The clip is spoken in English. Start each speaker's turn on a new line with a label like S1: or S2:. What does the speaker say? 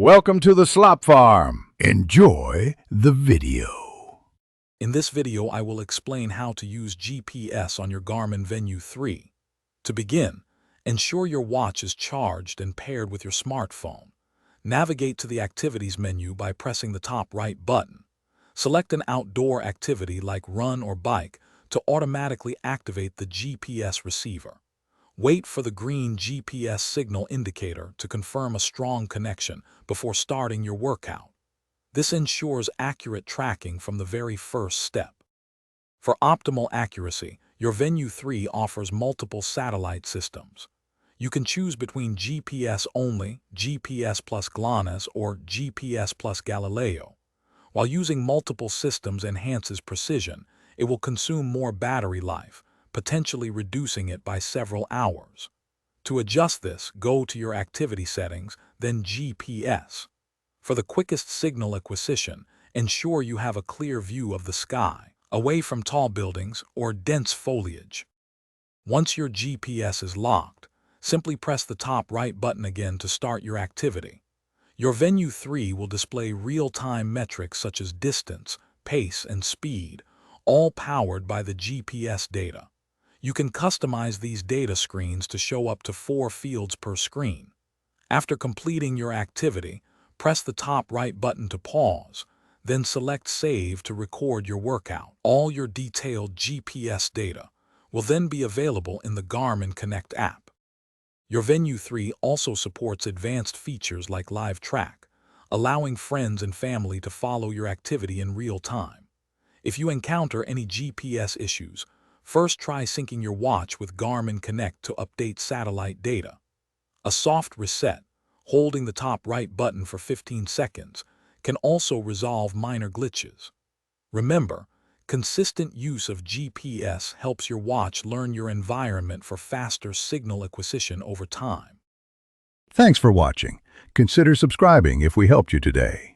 S1: Welcome to the Slop Farm. Enjoy the video.
S2: In this video, I will explain how to use GPS on your Garmin Venu 3. To begin, ensure your watch is charged and paired with your smartphone. Navigate to the Activities menu by pressing the top right button. Select an outdoor activity like run or bike to automatically activate the GPS receiver. Wait for the green GPS signal indicator to confirm a strong connection before starting your workout. This ensures accurate tracking from the very first step. For optimal accuracy, your Venu 3 offers multiple satellite systems. You can choose between GPS only, GPS plus GLONASS, or GPS plus Galileo. While using multiple systems enhances precision, it will consume more battery life, potentially reducing it by several hours. To adjust this, go to your activity settings, then GPS. For the quickest signal acquisition, ensure you have a clear view of the sky, away from tall buildings or dense foliage. Once your GPS is locked, simply press the top right button again to start your activity. Your Venu 3 will display real-time metrics such as distance, pace, and speed, all powered by the GPS data. You can customize these data screens to show up to 4 fields per screen. After completing your activity, press the top right button to pause, then select Save to record your workout. All your detailed GPS data will then be available in the Garmin Connect app. Your Venu 3 also supports advanced features like Live Track, allowing friends and family to follow your activity in real time. If you encounter any GPS issues, first try syncing your watch with Garmin Connect to update satellite data. A soft reset, holding the top right button for 15 seconds, can also resolve minor glitches. Remember, consistent use of GPS helps your watch learn your environment for faster signal acquisition over time.
S1: Thanks for watching. Consider subscribing if we helped you today.